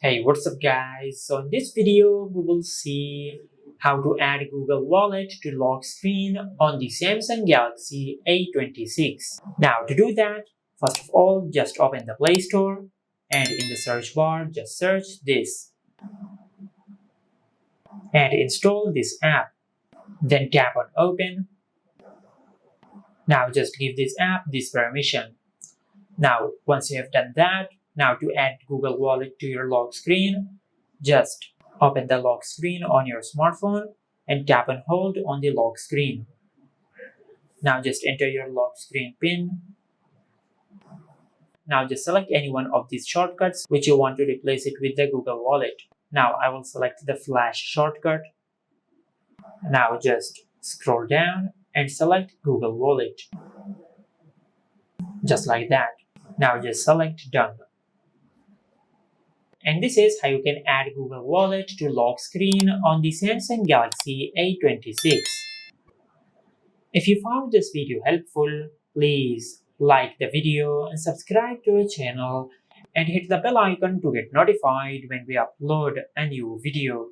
Hey, what's up guys? So in this video, we will see how to add Google Wallet to lock screen on the Samsung Galaxy A26. Now to do that, first of all, just open the Play Store and in the search bar, just search this and install this app. Then tap on open. Now just give this app this permission. Now once you have done that, now to add Google Wallet to your lock screen, just open the lock screen on your smartphone and tap and hold on the lock screen. Now just enter your lock screen PIN. Now just select any one of these shortcuts which you want to replace it with the Google Wallet. Now I will select the flash shortcut. Now just scroll down and select Google Wallet. Just like that. Now just select done. And this is how you can add Google Wallet to lock screen on the Samsung Galaxy A26. If you found this video helpful, please like the video and subscribe to our channel and hit the bell icon to get notified when we upload a new video.